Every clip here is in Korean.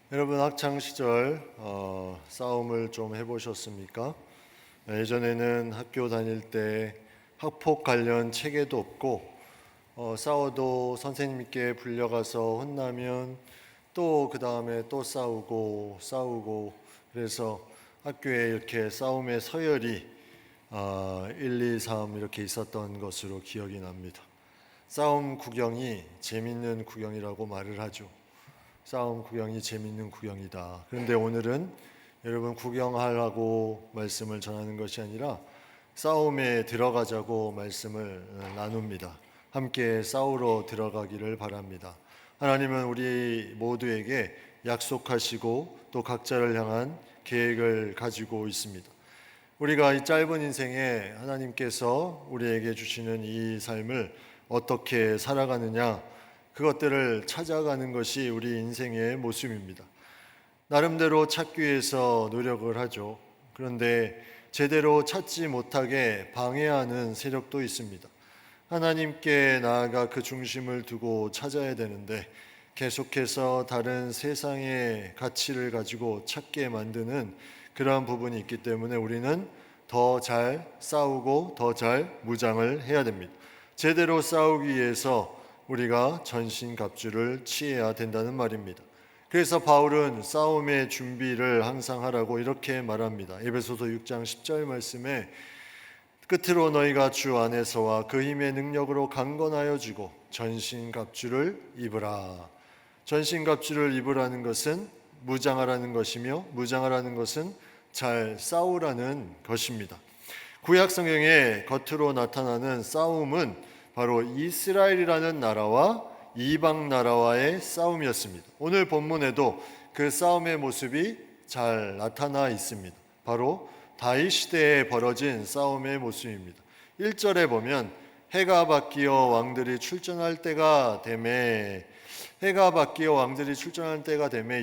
여러분 학창 시절 싸움을 좀 해보셨습니까? 예전에는 학교 다닐 때 학폭 관련 체계도 없고 싸워도 선생님께 불려가서 혼나면 또 그 다음에 또 싸우고 그래서 학교에 이렇게 싸움의 서열이 1, 2, 3 이렇게 있었던 것으로 기억이 납니다. 싸움 구경이 재밌는 구경이라고 말을 하죠. 싸움 구경이 재밌는 구경이다. 그런데 오늘은 여러분 구경하라고 말씀을 전하는 것이 아니라 싸움에 들어가자고 말씀을 나눕니다. 함께 싸우러 들어가기를 바랍니다. 하나님은 우리 모두에게 약속하시고 또 각자를 향한 계획을 가지고 있습니다. 우리가 이 짧은 인생에 하나님께서 우리에게 주시는 이 삶을 어떻게 살아가느냐, 그것들을 찾아가는 것이 우리 인생의 모습입니다. 나름대로 찾기 위해서 노력을 하죠. 그런데 제대로 찾지 못하게 방해하는 세력도 있습니다. 하나님께 나아가 그 중심을 두고 찾아야 되는데 계속해서 다른 세상의 가치를 가지고 찾게 만드는 그러한 부분이 있기 때문에 우리는 더 잘 싸우고 더 잘 무장을 해야 됩니다. 제대로 싸우기 위해서 우리가 전신갑주를 취해야 된다는 말입니다. 그래서 바울은 싸움의 준비를 항상 하라고 이렇게 말합니다. 에베소서 6장 10절 말씀에 끝으로 너희가 주 안에서와 그 힘의 능력으로 강건하여 지고 전신갑주를 입으라. 전신갑주를 입으라는 것은 무장하라는 것이며 무장하라는 것은 잘 싸우라는 것입니다. 구약 성경에 겉으로 나타나는 싸움은 바로 이스라엘이라는 나라와 이방 나라와의 싸움이었습니다. 오늘 본문에도 그 싸움의 모습이 잘 나타나 있습니다. 바로 다윗 시대에 벌어진 싸움의 모습입니다. 1절에 보면 해가 바뀌어 왕들이 출전할 때가 되매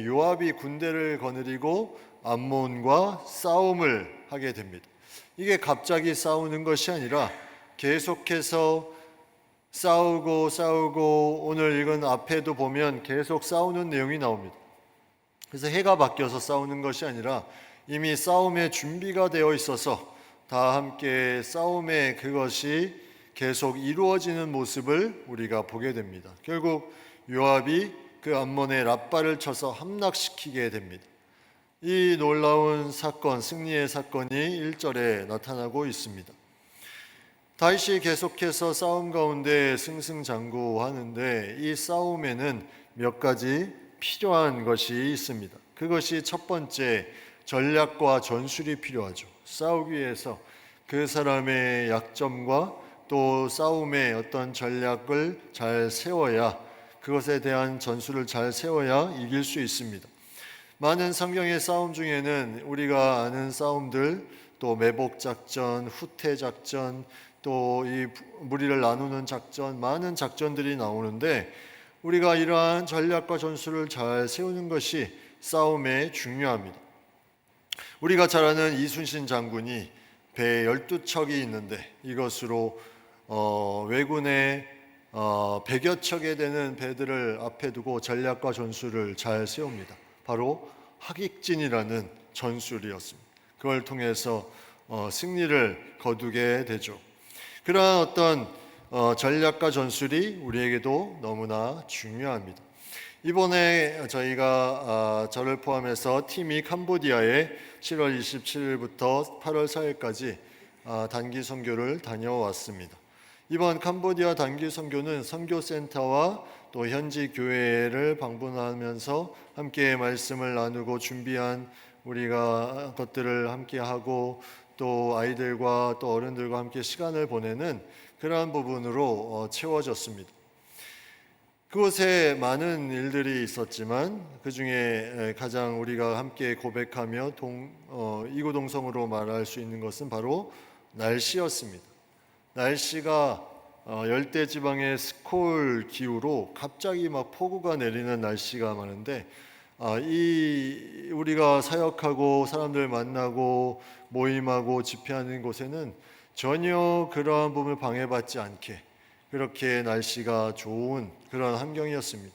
요압이 군대를 거느리고 암몬과 싸움을 하게 됩니다. 이게 갑자기 싸우는 것이 아니라 계속해서 싸우고 오늘 읽은 앞에도 보면 계속 싸우는 내용이 나옵니다. 그래서 해가 바뀌어서 싸우는 것이 아니라 이미 싸움의 준비가 되어 있어서 다 함께 싸움의 그것이 계속 이루어지는 모습을 우리가 보게 됩니다. 결국 요압이 그 암몬의 랍바를 쳐서 함락시키게 됩니다. 이 놀라운 사건, 승리의 사건이 1절에 나타나고 있습니다. 다윗이 계속해서 싸움 가운데 승승장구하는데 이 싸움에는 몇 가지 필요한 것이 있습니다. 그것이 첫 번째 전략과 전술이 필요하죠. 싸우기 위해서 그 사람의 약점과 또 싸움의 어떤 전략을 잘 세워야, 그것에 대한 전술을 잘 세워야 이길 수 있습니다. 많은 성경의 싸움 중에는 우리가 아는 싸움들, 또 매복작전, 후퇴작전, 또 이 무리를 나누는 작전, 많은 작전들이 나오는데 우리가 이러한 전략과 전술을 잘 세우는 것이 싸움에 중요합니다. 우리가 잘 아는 이순신 장군이 배 12척이 있는데 이것으로 왜군의 100여 척에 되는 배들을 앞에 두고 전략과 전술을 잘 세웁니다. 바로 하객진이라는 전술이었습니다. 그걸 통해서 승리를 거두게 되죠. 그러한 어떤 전략과 전술이 우리에게도 너무나 중요합니다. 이번에 저희가 저를 포함해서 팀이 캄보디아에 7월 27일부터 8월 4일까지 단기 선교를 다녀왔습니다. 이번 캄보디아 단기 선교는 선교센터와 또 현지 교회를 방문하면서 함께 말씀을 나누고 준비한 우리가 것들을 함께 하고 또 아이들과 또 어른들과 함께 시간을 보내는 그러한 부분으로 채워졌습니다. 그곳에 많은 일들이 있었지만 그 중에 가장 우리가 함께 고백하며 이구동성으로 말할 수 있는 것은 바로 날씨였습니다. 날씨가 열대지방의 스콜 기후로 갑자기 막 폭우가 내리는 날씨가 많은데 이 우리가 사역하고 사람들 만나고 모임하고 집회하는 곳에는 전혀 그러한 부분을 방해받지 않게 그렇게 날씨가 좋은 그런 환경이었습니다.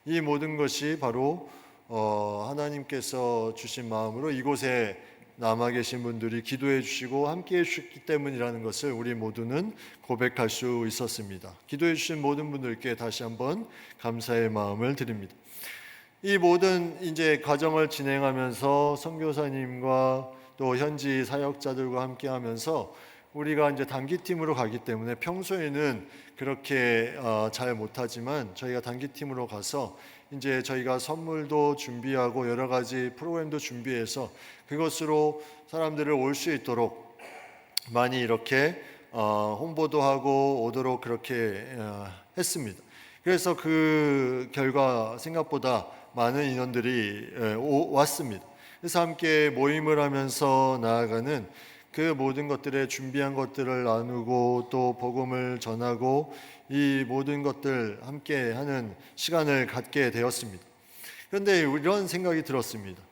이 모든 것이 바로 하나님께서 주신 마음으로 이곳에 남아 계신 분들이 기도해 주시고 함께해 주셨기 때문이라는 것을 우리 모두는 고백할 수 있었습니다. 기도해 주신 모든 분들께 다시 한번 감사의 마음을 드립니다. 이 모든 이제 과정을 진행하면서 선교사님과 또 현지 사역자들과 함께하면서 우리가 이제 단기팀으로 가기 때문에 평소에는 그렇게 잘 못하지만 저희가 단기팀으로 가서 이제 저희가 선물도 준비하고 여러 가지 프로그램도 준비해서 그것으로 사람들을 올 수 있도록 많이 이렇게 홍보도 하고 오도록 그렇게 했습니다. 그래서 그 결과 생각보다 많은 인원들이 왔습니다. 그래서 함께 모임을 하면서 나아가는 그 모든 것들에 준비한 것들을 나누고 또 복음을 전하고 이 모든 것들 함께 하는 시간을 갖게 되었습니다. 그런데 이런 생각이 들었습니다.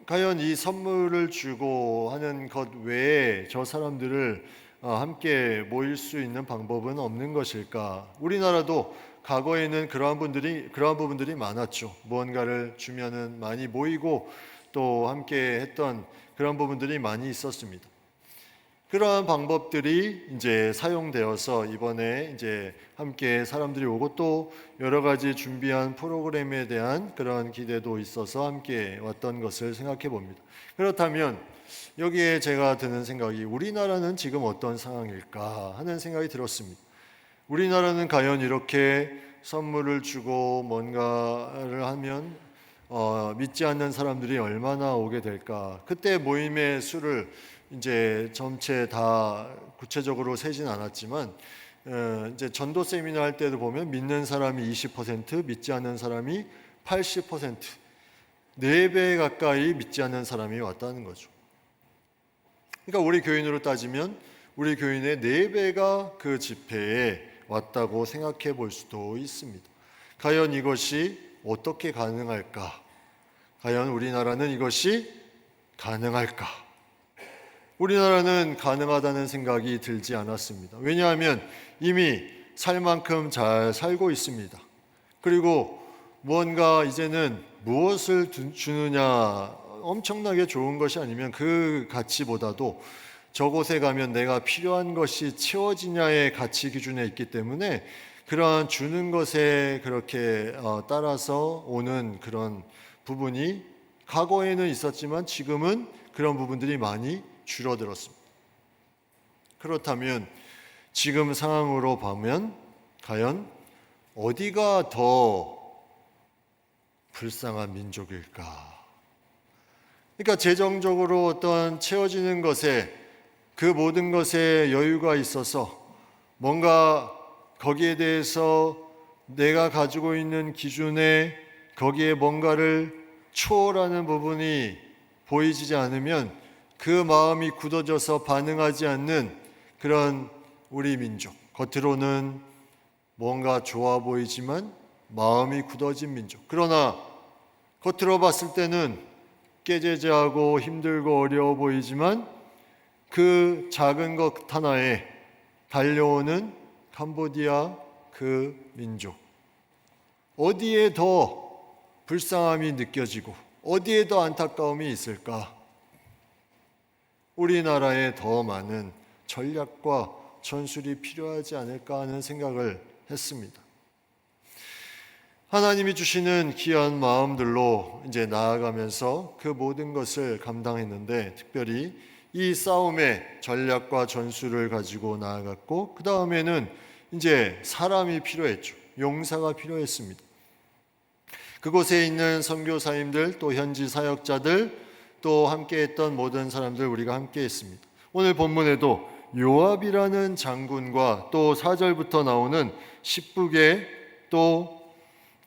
과연 이 선물을 주고 하는 것 외에 저 사람들을 함께 모일 수 있는 방법은 없는 것일까? 우리나라도 과거에는 그러한 부분들이 많았죠. 무언가를 주면은 많이 모이고 또 함께 했던 그런 부분들이 많이 있었습니다. 그러한 방법들이 이제 사용되어서 이번에 이제 함께 사람들이 오고 또 여러 가지 준비한 프로그램에 대한 그런 기대도 있어서 함께 왔던 것을 생각해 봅니다. 그렇다면 여기에 제가 드는 생각이 우리나라는 지금 어떤 상황일까 하는 생각이 들었습니다. 우리나라는 과연 이렇게 선물을 주고 뭔가를 하면 믿지 않는 사람들이 얼마나 오게 될까? 그때 모임의 수를 이제 전체 다 구체적으로 세진 않았지만 이제 전도 세미나 할 때도 보면 믿는 사람이 20%, 믿지 않는 사람이 80%, 4배 가까이 믿지 않는 사람이 왔다는 거죠. 그러니까 우리 교인으로 따지면 우리 교인의 4배가 그 집회에 왔다고 생각해 볼 수도 있습니다. 과연 이것이 어떻게 가능할까? 과연 우리나라는 이것이 가능할까? 우리나라는 가능하다는 생각이 들지 않았습니다. 왜냐하면 이미 살 만큼 잘 살고 있습니다. 그리고 무언가 이제는 무엇을 주느냐 엄청나게 좋은 것이 아니면 그 가치보다도 저곳에 가면 내가 필요한 것이 채워지냐의 가치 기준에 있기 때문에 그러한 주는 것에 그렇게 따라서 오는 그런 부분이 과거에는 있었지만 지금은 그런 부분들이 많이 줄어들었습니다. 그렇다면 지금 상황으로 보면 과연 어디가 더 불쌍한 민족일까? 그러니까 재정적으로 어떤 채워지는 것에 그 모든 것에 여유가 있어서 뭔가 거기에 대해서 내가 가지고 있는 기준에 거기에 뭔가를 초월하는 부분이 보이지 않으면 그 마음이 굳어져서 반응하지 않는 그런 우리 민족, 겉으로는 뭔가 좋아 보이지만 마음이 굳어진 민족. 그러나 겉으로 봤을 때는 깨제제하고 힘들고 어려워 보이지만 그 작은 것 하나에 달려오는 캄보디아 그 민족. 어디에 더 불쌍함이 느껴지고 어디에 더 안타까움이 있을까? 우리나라에 더 많은 전략과 전술이 필요하지 않을까 하는 생각을 했습니다. 하나님이 주시는 귀한 마음들로 이제 나아가면서 그 모든 것을 감당했는데 특별히 이 싸움의 전략과 전술을 가지고 나아갔고 그 다음에는 이제 사람이 필요했죠. 용사가 필요했습니다. 그곳에 있는 선교사님들 또 현지 사역자들 또 함께했던 모든 사람들 우리가 함께했습니다. 오늘 본문에도 요압이라는 장군과 또 4절부터 나오는 십북의 또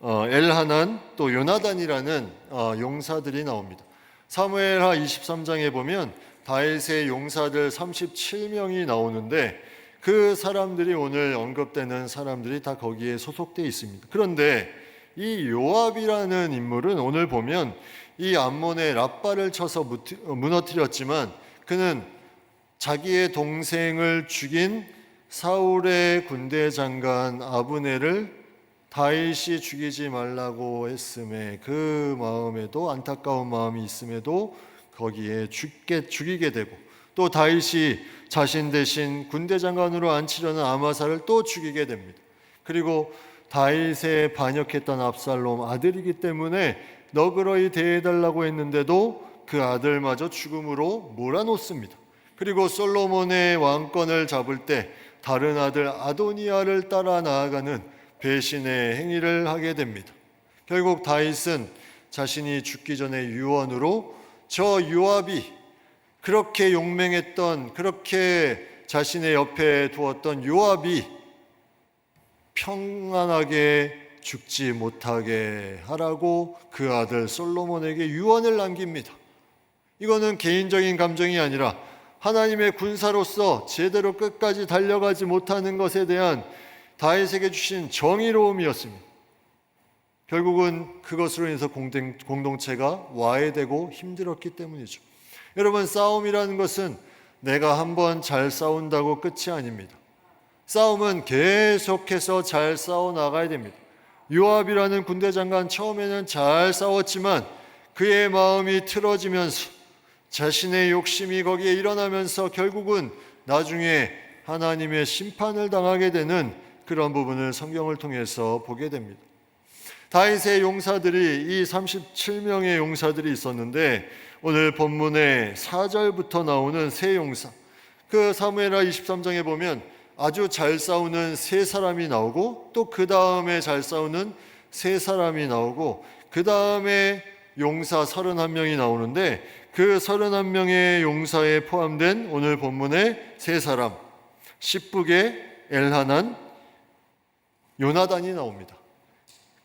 엘하난 또 요나단이라는 용사들이 나옵니다. 사무엘하 23장에 보면 다윗의 용사들 37명이 나오는데 그 사람들이 오늘 언급되는 사람들이 다 거기에 소속되어 있습니다. 그런데 이 요압이라는 인물은 오늘 보면 이 암몬의 랍바를 쳐서 무너뜨렸지만 그는 자기의 동생을 죽인 사울의 군대 장관 아브넬을 다윗이 죽이지 말라고 했음에 그 마음에도 안타까운 마음이 있음에도 거기에 죽이게 되고, 또 다윗이 자신 대신 군대 장관으로 앉히려는 아마사를 또 죽이게 됩니다. 그리고 다윗에 반역했던 압살롬 아들이기 때문에 너그러이 대해달라고 했는데도 그 아들마저 죽음으로 몰아놓습니다. 그리고 솔로몬의 왕권을 잡을 때 다른 아들 아도니아를 따라 나아가는 배신의 행위를 하게 됩니다. 결국 다윗은 자신이 죽기 전에 유언으로 저 요압이 그렇게 용맹했던, 그렇게 자신의 옆에 두었던 요압이 평안하게 죽지 못하게 하라고 그 아들 솔로몬에게 유언을 남깁니다. 이거는 개인적인 감정이 아니라 하나님의 군사로서 제대로 끝까지 달려가지 못하는 것에 대한 다윗에게 주신 정의로움이었습니다. 결국은 그것으로 인해서 공동체가 와해되고 힘들었기 때문이죠. 여러분, 싸움이라는 것은 내가 한번 잘 싸운다고 끝이 아닙니다. 싸움은 계속해서 잘 싸워 나가야 됩니다. 요압이라는 군대 장관 처음에는 잘 싸웠지만 그의 마음이 틀어지면서 자신의 욕심이 거기에 일어나면서 결국은 나중에 하나님의 심판을 당하게 되는 그런 부분을 성경을 통해서 보게 됩니다. 다윗의 용사들이, 이 37명의 용사들이 있었는데 오늘 본문의 4절부터 나오는 세 용사, 그 사무엘하 23장에 보면 아주 잘 싸우는 세 사람이 나오고, 또 그 다음에 잘 싸우는 세 사람이 나오고, 그 다음에 용사 31명이 나오는데 그 31명의 용사에 포함된 오늘 본문의 세 사람, 십북의 엘하난, 요나단이 나옵니다.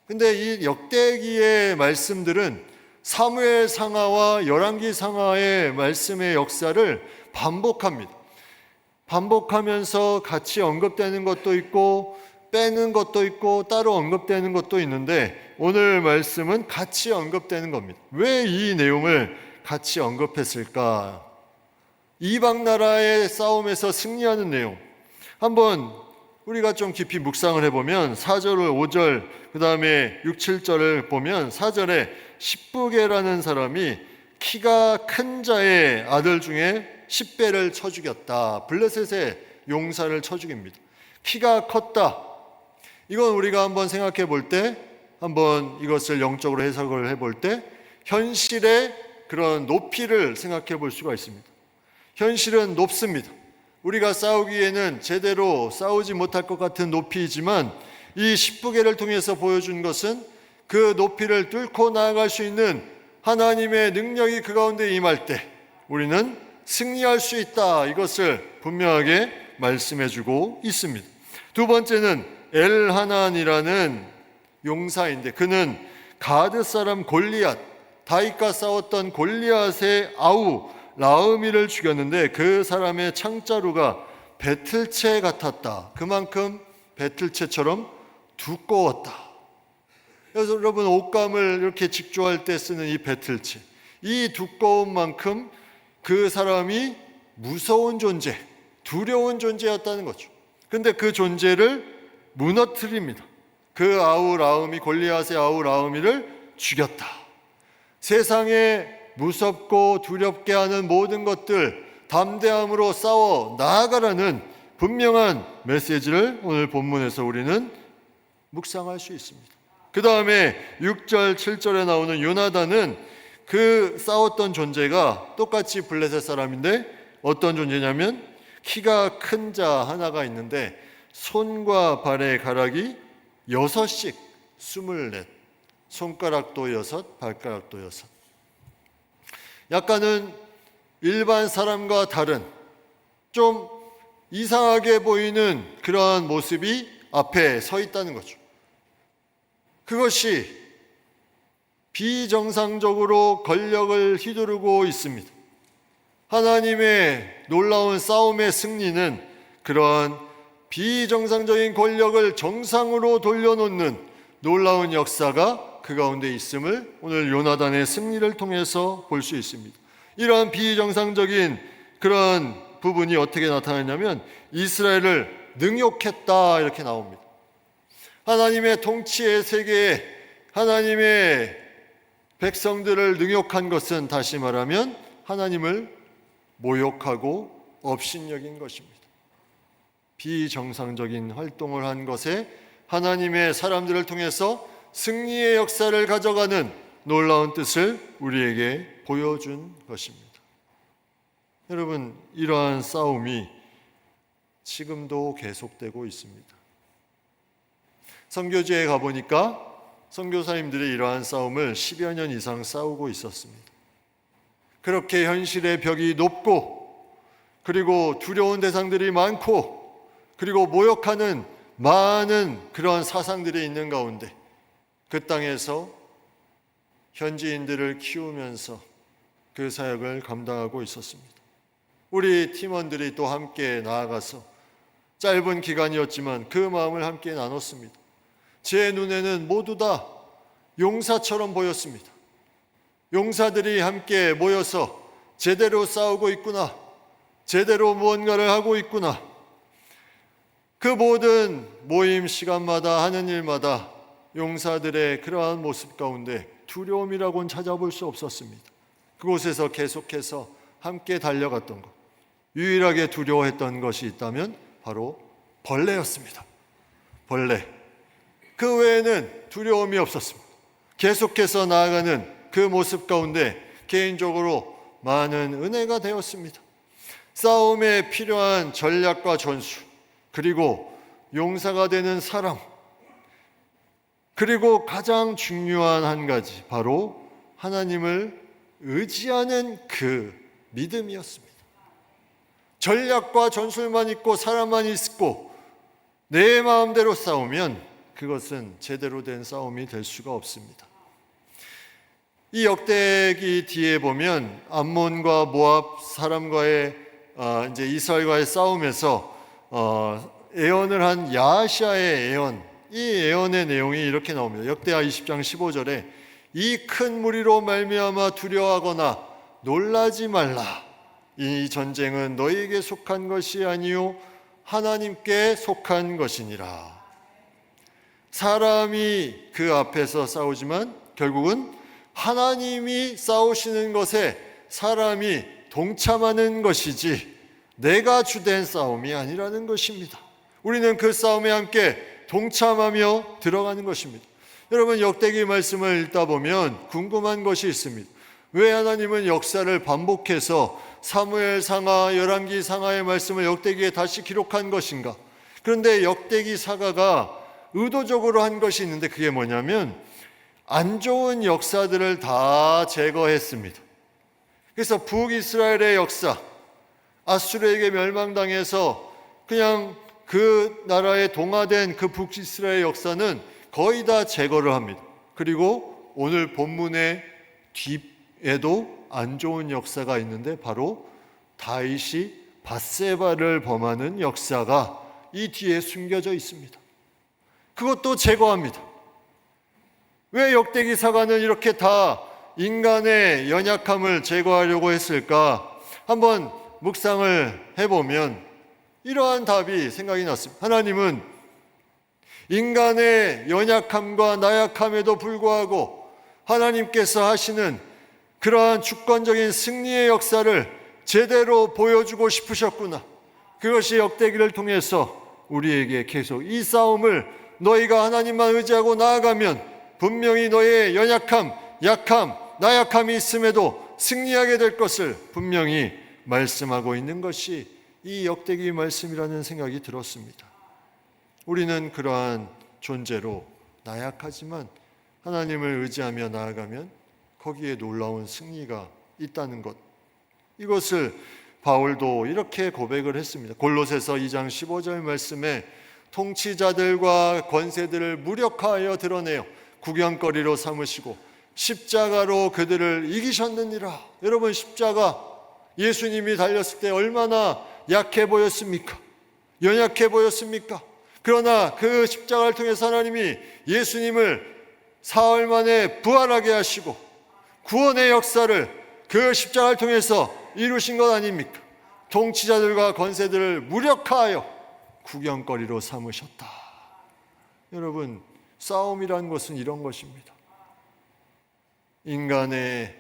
근데 이 역대기의 말씀들은 사무엘 상하와 열왕기 상하의 말씀의 역사를 반복합니다. 반복하면서 같이 언급되는 것도 있고 빼는 것도 있고 따로 언급되는 것도 있는데 오늘 말씀은 같이 언급되는 겁니다. 왜 이 내용을 같이 언급했을까? 이방 나라의 싸움에서 승리하는 내용, 한번 우리가 좀 깊이 묵상을 해보면 4절, 5절, 그 다음에 6, 7절을 보면 4절에 십부게라는 사람이 키가 큰 자의 아들 중에 10배를 쳐 죽였다. 블레셋의 용사를 쳐 죽입니다. 키가 컸다. 이건 우리가 한번 생각해 볼 때, 한번 이것을 영적으로 해석을 해볼 때 현실의 그런 높이를 생각해 볼 수가 있습니다. 현실은 높습니다. 우리가 싸우기에는 제대로 싸우지 못할 것 같은 높이이지만 이 십부게를 통해서 보여준 것은 그 높이를 뚫고 나아갈 수 있는 하나님의 능력이 그 가운데 임할 때 우리는 승리할 수 있다. 이것을 분명하게 말씀해 주고 있습니다. 두 번째는 엘하난이라는 용사인데 그는 가드 사람 골리앗, 다윗과 싸웠던 골리앗의 아우 라으미를 죽였는데 그 사람의 창자루가 배틀채 같았다. 그만큼 배틀채처럼 두꺼웠다. 그래서 여러분, 옷감을 이렇게 직조할 때 쓰는 이 배틀채, 이 두꺼운 만큼 그 사람이 무서운 존재, 두려운 존재였다는 거죠. 근데 그 존재를 무너뜨립니다. 그 아우 라으미, 골리앗의 아우 라으미를 죽였다. 세상에 무섭고 두렵게 하는 모든 것들 담대함으로 싸워 나아가라는 분명한 메시지를 오늘 본문에서 우리는 묵상할 수 있습니다. 그 다음에 6절, 7절에 나오는 요나단은 그 싸웠던 존재가 똑같이 블레셋 사람인데 어떤 존재냐면 키가 큰 자 하나가 있는데 손과 발의 가락이 6씩 24, 손가락도 6, 발가락도 6. 약간은 일반 사람과 다른 좀 이상하게 보이는 그러한 모습이 앞에 서 있다는 거죠. 그것이 비정상적으로 권력을 휘두르고 있습니다. 하나님의 놀라운 싸움의 승리는 그러한 비정상적인 권력을 정상으로 돌려놓는 놀라운 역사가 그 가운데 있음을 오늘 요나단의 승리를 통해서 볼 수 있습니다. 이러한 비정상적인 그런 부분이 어떻게 나타나냐면 이스라엘을 능욕했다 이렇게 나옵니다. 하나님의 통치의 세계에 하나님의 백성들을 능욕한 것은 다시 말하면 하나님을 모욕하고 업신여긴 것입니다. 비정상적인 활동을 한 것에 하나님의 사람들을 통해서 승리의 역사를 가져가는 놀라운 뜻을 우리에게 보여준 것입니다. 여러분, 이러한 싸움이 지금도 계속되고 있습니다. 선교지에 가보니까 선교사님들이 이러한 싸움을 10여 년 이상 싸우고 있었습니다. 그렇게 현실의 벽이 높고, 그리고 두려운 대상들이 많고, 그리고 모욕하는 많은 그런 사상들이 있는 가운데 그 땅에서 현지인들을 키우면서 그 사역을 감당하고 있었습니다. 우리 팀원들이 또 함께 나아가서 짧은 기간이었지만 그 마음을 함께 나눴습니다. 제 눈에는 모두 다 용사처럼 보였습니다. 용사들이 함께 모여서 제대로 싸우고 있구나, 제대로 무언가를 하고 있구나. 그 모든 모임 시간마다 하는 일마다 용사들의 그러한 모습 가운데 두려움이라고는 찾아볼 수 없었습니다. 그곳에서 계속해서 함께 달려갔던 것, 유일하게 두려워했던 것이 있다면 바로 벌레였습니다. 벌레. 그 외에는 두려움이 없었습니다. 계속해서 나아가는 그 모습 가운데 개인적으로 많은 은혜가 되었습니다. 싸움에 필요한 전략과 전술, 그리고 용사가 되는 사람, 그리고 가장 중요한 한 가지, 바로 하나님을 의지하는 그 믿음이었습니다. 전략과 전술만 있고 사람만 있고 내 마음대로 싸우면 그것은 제대로 된 싸움이 될 수가 없습니다. 이 역대기 뒤에 보면 암몬과 모압 사람과의 이제 이스라엘과의 싸움에서 예언을 한 야시아의 예언, 이 예언의 내용이 이렇게 나옵니다. 역대하 20장 15절에 이 큰 무리로 말미암아 두려워하거나 놀라지 말라. 이 전쟁은 너희에게 속한 것이 아니요 하나님께 속한 것이니라. 사람이 그 앞에서 싸우지만 결국은 하나님이 싸우시는 것에 사람이 동참하는 것이지 내가 주된 싸움이 아니라는 것입니다. 우리는 그 싸움에 함께 동참하며 들어가는 것입니다. 여러분, 역대기 말씀을 읽다 보면 궁금한 것이 있습니다. 왜 하나님은 역사를 반복해서 사무엘 상하, 열왕기 상하의 말씀을 역대기에 다시 기록한 것인가? 그런데 역대기 사가가 의도적으로 한 것이 있는데 그게 뭐냐면 안 좋은 역사들을 다 제거했습니다. 그래서 북이스라엘의 역사, 아수르에게 멸망당해서 그냥 그 나라에 동화된 그 북이스라엘 역사는 거의 다 제거를 합니다. 그리고 오늘 본문의 뒤에도 안 좋은 역사가 있는데 바로 다윗이 밧세바를 범하는 역사가 이 뒤에 숨겨져 있습니다. 그것도 제거합니다. 왜 역대기 사가는 이렇게 다 인간의 연약함을 제거하려고 했을까? 한번 묵상을 해보면 이러한 답이 생각이 났습니다. 하나님은 인간의 연약함과 나약함에도 불구하고 하나님께서 하시는 그러한 주권적인 승리의 역사를 제대로 보여주고 싶으셨구나. 그것이 역대기를 통해서 우리에게 계속 이 싸움을 너희가 하나님만 의지하고 나아가면 분명히 너희의 연약함, 약함, 나약함이 있음에도 승리하게 될 것을 분명히 말씀하고 있는 것이 이 역대기 말씀이라는 생각이 들었습니다. 우리는 그러한 존재로 나약하지만 하나님을 의지하며 나아가면 거기에 놀라운 승리가 있다는 것, 이것을 바울도 이렇게 고백을 했습니다. 골로새서 2장 15절 말씀에 통치자들과 권세들을 무력화하여 드러내어 구경거리로 삼으시고 십자가로 그들을 이기셨느니라. 여러분, 십자가, 예수님이 달렸을 때 얼마나 약해 보였습니까? 연약해 보였습니까? 그러나 그 십자가를 통해서 하나님이 예수님을 사흘 만에 부활하게 하시고 구원의 역사를 그 십자가를 통해서 이루신 것 아닙니까? 통치자들과 권세들을 무력화하여 구경거리로 삼으셨다. 여러분, 싸움이란 것은 이런 것입니다. 인간의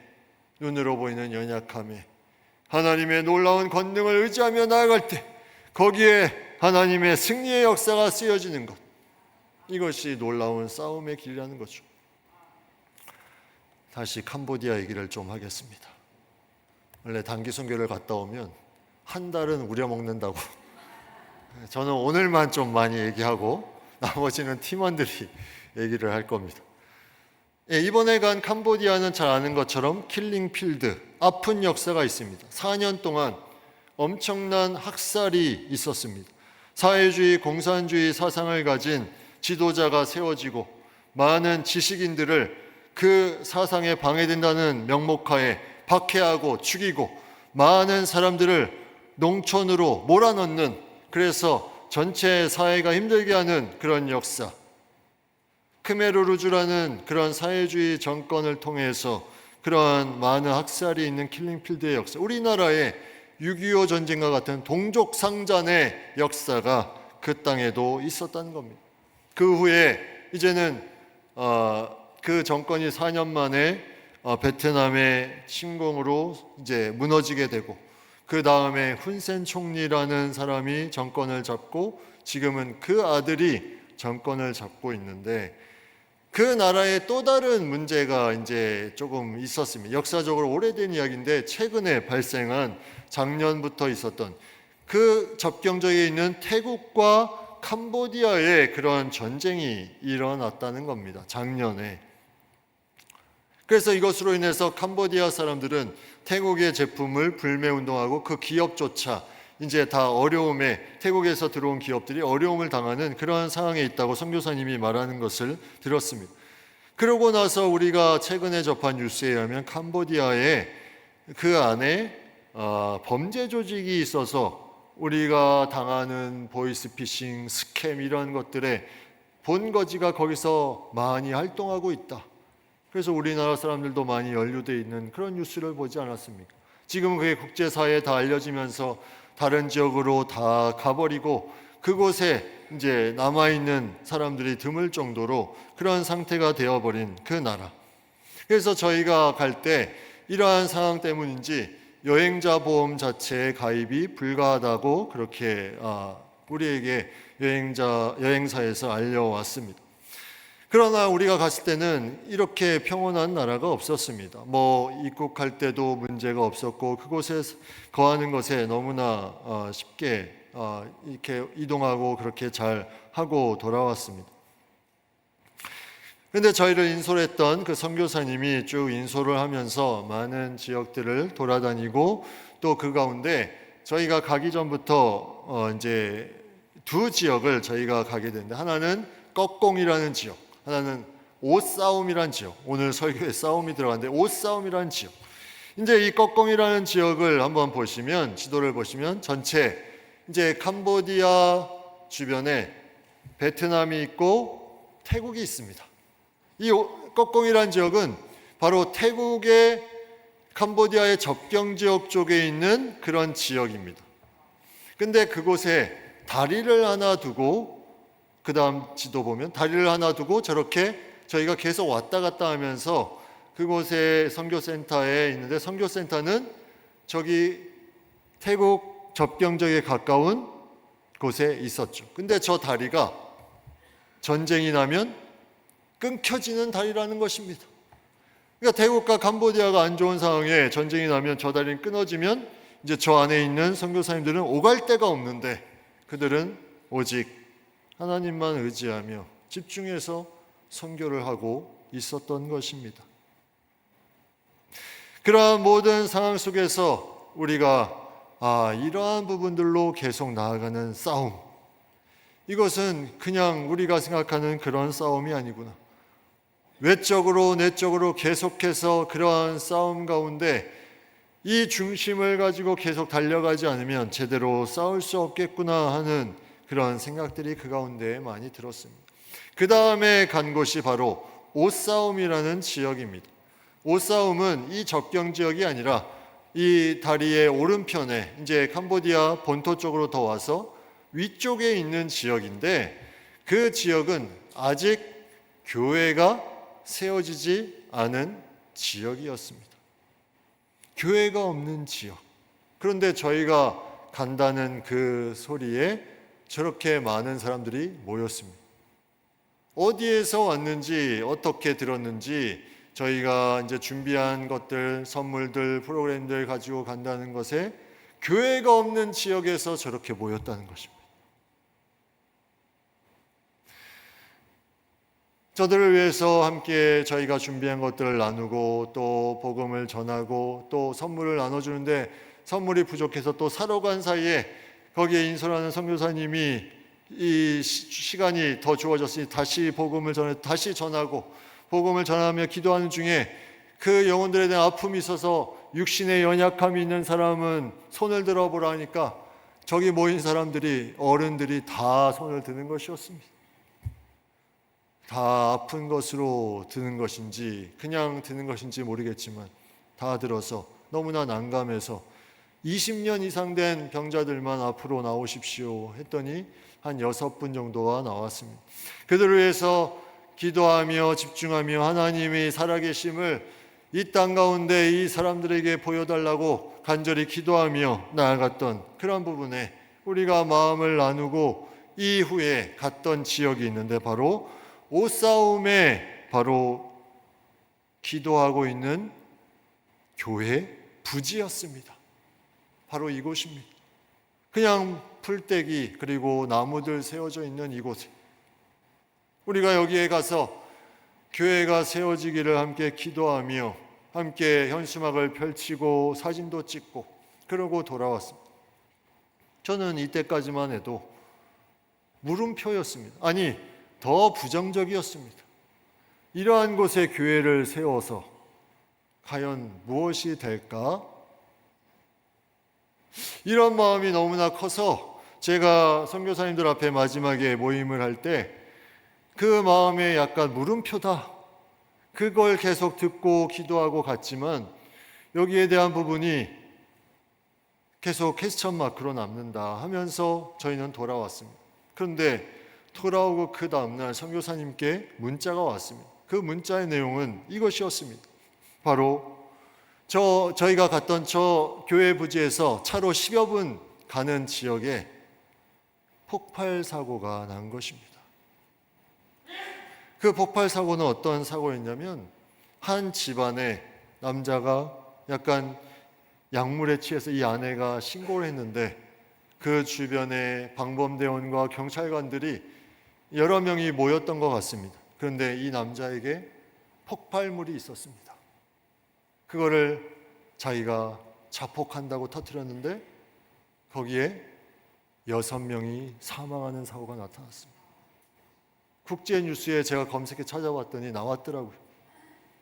눈으로 보이는 연약함에 하나님의 놀라운 권능을 의지하며 나아갈 때 거기에 하나님의 승리의 역사가 쓰여지는 것, 이것이 놀라운 싸움의 길이라는 거죠. 다시 캄보디아 얘기를 좀 하겠습니다. 원래 단기 선교를 갔다 오면 한 달은 우려먹는다고 저는 오늘만 좀 많이 얘기하고 나머지는 팀원들이 얘기를 할 겁니다. 이번에 간 캄보디아는 잘 아는 것처럼 킬링필드, 아픈 역사가 있습니다. 4년 동안 엄청난 학살이 있었습니다. 사회주의, 공산주의 사상을 가진 지도자가 세워지고 많은 지식인들을 그 사상에 방해된다는 명목하에 박해하고 죽이고 많은 사람들을 농촌으로 몰아넣는, 그래서 전체 사회가 힘들게 하는 그런 역사, 크메르루주라는 그런 사회주의 정권을 통해서 그러한 많은 학살이 있는 킬링필드의 역사, 우리나라의 6.25 전쟁과 같은 동족 상잔의 역사가 그 땅에도 있었다는 겁니다. 그 후에 이제는 그 정권이 4년 만에 베트남의 침공으로 이제 무너지게 되고, 그 다음에 훈센 총리라는 사람이 정권을 잡고 지금은 그 아들이 정권을 잡고 있는데, 그 나라에 또 다른 문제가 이제 조금 있었습니다. 역사적으로 오래된 이야기인데 최근에 발생한, 작년부터 있었던 그 접경지에 있는 태국과 캄보디아의 그런 전쟁이 일어났다는 겁니다. 작년에. 그래서 이것으로 인해서 캄보디아 사람들은 태국의 제품을 불매운동하고 그 기업조차 이제 다 어려움에, 태국에서 들어온 기업들이 어려움을 당하는 그러한 상황에 있다고 선교사님이 말하는 것을 들었습니다. 그러고 나서 우리가 최근에 접한 뉴스에 의하면 캄보디아에 그 안에 범죄 조직이 있어서 우리가 당하는 보이스피싱, 스캠 이런 것들의 본거지가 거기서 많이 활동하고 있다. 그래서 우리나라 사람들도 많이 연루되어 있는 그런 뉴스를 보지 않았습니까? 지금은 그게 국제사회에 다 알려지면서 다른 지역으로 다 가버리고 그곳에 이제 남아있는 사람들이 드물 정도로 그런 상태가 되어버린 그 나라. 그래서 저희가 갈 때 이러한 상황 때문인지 여행자 보험 자체의 가입이 불가하다고 그렇게 우리에게 여행사에서 알려왔습니다. 그러나 우리가 갔을 때는 이렇게 평온한 나라가 없었습니다. 입국할 때도 문제가 없었고 그곳에 거하는 것에 너무나 쉽게 이렇게 이동하고 그렇게 잘 하고 돌아왔습니다. 그런데 저희를 인솔했던 그 선교사님이 쭉 인솔을 하면서 많은 지역들을 돌아다니고, 또 그 가운데 저희가 가기 전부터 이제 두 지역을 저희가 가게 됐는데, 하나는 꺼공이라는 지역, 하나는 옷싸움이라는 지역. 오늘 설교에 싸움이 들어갔는데 옷싸움이라는 지역. 이제 이 꺼공이라는 지역을 한번 보시면, 지도를 보시면 전체 이제 캄보디아 주변에 베트남이 있고 태국이 있습니다. 이 꺼공이라는 지역은 바로 태국의 캄보디아의 접경 지역 쪽에 있는 그런 지역입니다. 근데 그곳에 다리를 하나 두고, 그 다음 지도 보면 다리를 하나 두고 저렇게 저희가 계속 왔다 갔다 하면서 그곳에 선교센터에 있는데, 선교센터는 저기 태국 접경지역에 가까운 곳에 있었죠. 근데 저 다리가 전쟁이 나면 끊겨지는 다리라는 것입니다. 그러니까 태국과 캄보디아가 안 좋은 상황에 전쟁이 나면 저 다리는 끊어지면 이제 저 안에 있는 선교사님들은 오갈 데가 없는데, 그들은 오직 하나님만 의지하며 집중해서 선교를 하고 있었던 것입니다. 그러한 모든 상황 속에서 우리가 이러한 부분들로 계속 나아가는 싸움, 이것은 그냥 우리가 생각하는 그런 싸움이 아니구나. 외적으로 내적으로 계속해서 그러한 싸움 가운데 이 중심을 가지고 계속 달려가지 않으면 제대로 싸울 수 없겠구나 하는 그런 생각들이 그 가운데 많이 들었습니다. 그 다음에 간 곳이 바로 옷싸움이라는 지역입니다. 옷싸움은 이 접경 지역이 아니라 이 다리의 오른편에 이제 캄보디아 본토 쪽으로 더 와서 위쪽에 있는 지역인데, 그 지역은 아직 교회가 세워지지 않은 지역이었습니다. 교회가 없는 지역. 그런데 저희가 간다는 그 소리에 저렇게 많은 사람들이 모였습니다. 어디에서 왔는지, 어떻게 들었는지 저희가 이제 준비한 것들, 선물들, 프로그램들 가지고 간다는 것에 교회가 없는 지역에서 저렇게 모였다는 것입니다. 저들을 위해서 함께 저희가 준비한 것들을 나누고 또 복음을 전하고 또 선물을 나눠주는데 선물이 부족해서 또 사러 간 사이에 거기에 인솔하는 선교사님이 이 시간이 더 주어졌으니 다시 복음을 다시 전하고 복음을 전하며 기도하는 중에 그 영혼들에 대한 아픔이 있어서 육신의 연약함이 있는 사람은 손을 들어보라 하니까 저기 모인 사람들이 어른들이 다 손을 드는 것이었습니다. 다 아픈 것으로 드는 것인지 그냥 드는 것인지 모르겠지만 다 들어서 너무나 난감해서 20년 이상 된 병자들만 앞으로 나오십시오 했더니 한 6분 정도가 나왔습니다. 그들을 위해서 기도하며 집중하며 하나님이 살아계심을 이 땅 가운데 이 사람들에게 보여달라고 간절히 기도하며 나아갔던 그런 부분에 우리가 마음을 나누고 이후에 갔던 지역이 있는데 바로 옷싸움에 바로 기도하고 있는 교회 부지였습니다. 바로 이곳입니다. 그냥 풀떼기 그리고 나무들 세워져 있는 이곳에 우리가 여기에 가서 교회가 세워지기를 함께 기도하며 함께 현수막을 펼치고 사진도 찍고 그러고 돌아왔습니다. 저는 이때까지만 해도 물음표였습니다. 아니 더 부정적이었습니다. 이러한 곳에 교회를 세워서 과연 무엇이 될까? 이런 마음이 너무나 커서 제가 선교사님들 앞에 마지막에 모임을 할 때 그 마음에 약간 물음표다. 그걸 계속 듣고 기도하고 갔지만 여기에 대한 부분이 계속 퀘스천 마크로 남는다 하면서 저희는 돌아왔습니다. 그런데 돌아오고 그 다음날 선교사님께 문자가 왔습니다. 그 문자의 내용은 이것이었습니다. 바로 저희가 갔던 저 교회 부지에서 차로 10여 분 가는 지역에 폭발 사고가 난 것입니다. 그 폭발 사고는 어떤 사고였냐면 한 집안에 남자가 약간 약물에 취해서 이 아내가 신고를 했는데 그 주변에 방범대원과 경찰관들이 여러 명이 모였던 것 같습니다. 그런데 이 남자에게 폭발물이 있었습니다. 그거를 자기가 자폭한다고 터뜨렸는데 거기에 6명이 사망하는 사고가 나타났습니다. 국제뉴스에 제가 검색해 찾아봤더니 나왔더라고요.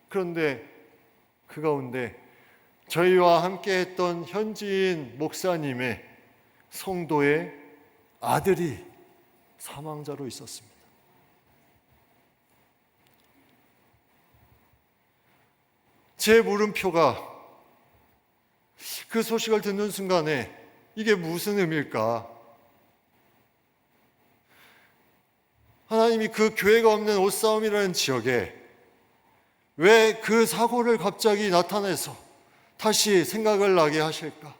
그런데 그 가운데 저희와 함께 했던 현지인 목사님의 성도의 아들이 사망자로 있었습니다. 제 물음표가 그 소식을 듣는 순간에 이게 무슨 의미일까? 하나님이 그 교회가 없는 옷싸움이라는 지역에 왜 그 사고를 갑자기 나타내서 다시 생각을 나게 하실까?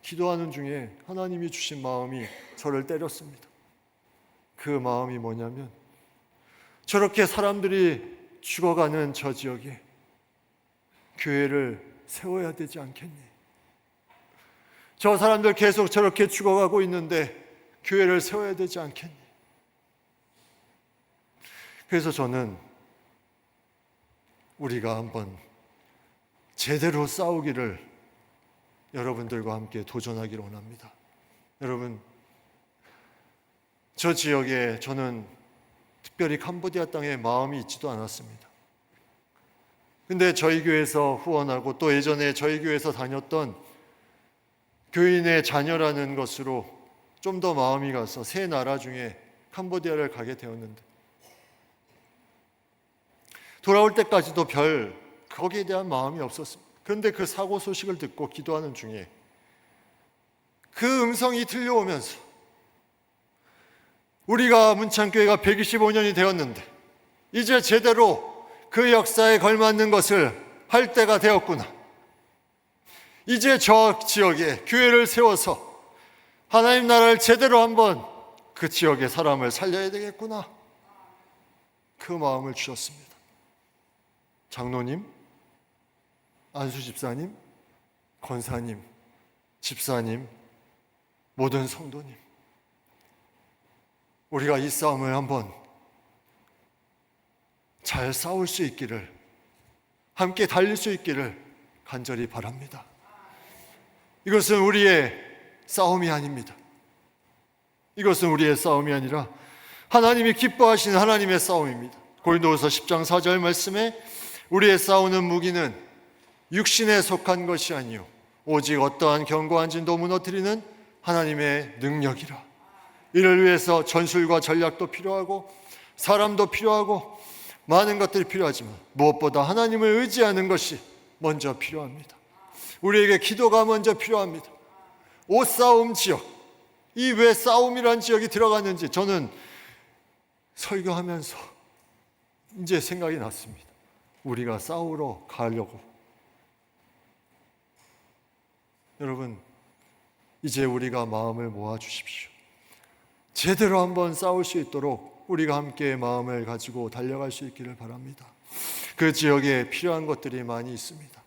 기도하는 중에 하나님이 주신 마음이 저를 때렸습니다. 그 마음이 뭐냐면 저렇게 사람들이 죽어가는 저 지역에 교회를 세워야 되지 않겠니? 저 사람들 계속 저렇게 죽어가고 있는데 교회를 세워야 되지 않겠니? 그래서 저는 우리가 한번 제대로 싸우기를 여러분들과 함께 도전하기를 원합니다. 여러분, 저 지역에 저는 특별히 캄보디아 땅에 마음이 있지도 않았습니다. 근데 저희 교회에서 후원하고 또 예전에 저희 교회에서 다녔던 교인의 자녀라는 것으로 좀 더 마음이 가서 세 나라 중에 캄보디아를 가게 되었는데 돌아올 때까지도 별 거기에 대한 마음이 없었습니다. 그런데 그 사고 소식을 듣고 기도하는 중에 그 음성이 들려오면서 우리가 문창교회가 125년이 되었는데 이제 제대로 그 역사에 걸맞는 것을 할 때가 되었구나. 이제 저 지역에 교회를 세워서 하나님 나라를 제대로 한번 그 지역의 사람을 살려야 되겠구나. 그 마음을 주셨습니다. 장로님, 안수 집사님, 권사님, 집사님, 모든 성도님, 우리가 이 싸움을 한번 잘 싸울 수 있기를, 함께 달릴 수 있기를 간절히 바랍니다. 이것은 우리의 싸움이 아닙니다. 이것은 우리의 싸움이 아니라 하나님이 기뻐하시는 하나님의 싸움입니다. 고린도후서 10장 4절 말씀에 우리의 싸우는 무기는 육신에 속한 것이 아니요 오직 어떠한 견고한 진도 무너뜨리는 하나님의 능력이라. 이를 위해서 전술과 전략도 필요하고 사람도 필요하고 많은 것들이 필요하지만 무엇보다 하나님을 의지하는 것이 먼저 필요합니다. 우리에게 기도가 먼저 필요합니다. 옷싸움 지역, 이 왜 싸움이란 지역이 들어갔는지 저는 설교하면서 이제 생각이 났습니다. 우리가 싸우러 가려고. 여러분, 이제 우리가 마음을 모아 주십시오. 제대로 한번 싸울 수 있도록 우리가 함께 마음을 가지고 달려갈 수 있기를 바랍니다. 그 지역에 필요한 것들이 많이 있습니다.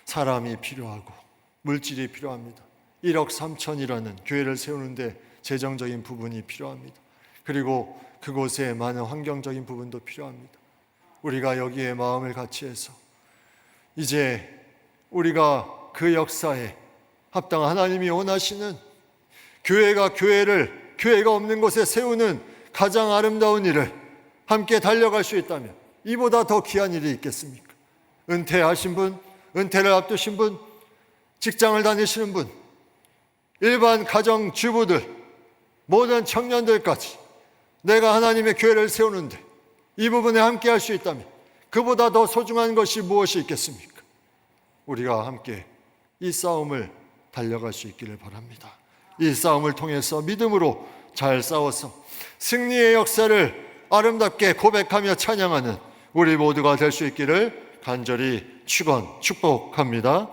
사람이 필요하고 물질이 필요합니다. 1억 3천이라는 교회를 세우는데 재정적인 부분이 필요합니다. 그리고 그곳에 많은 환경적인 부분도 필요합니다. 우리가 여기에 마음을 같이 해서 이제 우리가 그 역사에 합당한 하나님이 원하시는 교회가 없는 곳에 세우는 가장 아름다운 일을 함께 달려갈 수 있다면 이보다 더 귀한 일이 있겠습니까? 은퇴하신 분, 은퇴를 앞두신 분, 직장을 다니시는 분, 일반 가정 주부들, 모든 청년들까지 내가 하나님의 교회를 세우는데 이 부분에 함께 할 수 있다면 그보다 더 소중한 것이 무엇이 있겠습니까? 우리가 함께 이 싸움을 달려갈 수 있기를 바랍니다. 이 싸움을 통해서 믿음으로 잘 싸워서 승리의 역사를 아름답게 고백하며 찬양하는 우리 모두가 될 수 있기를 간절히 축복합니다.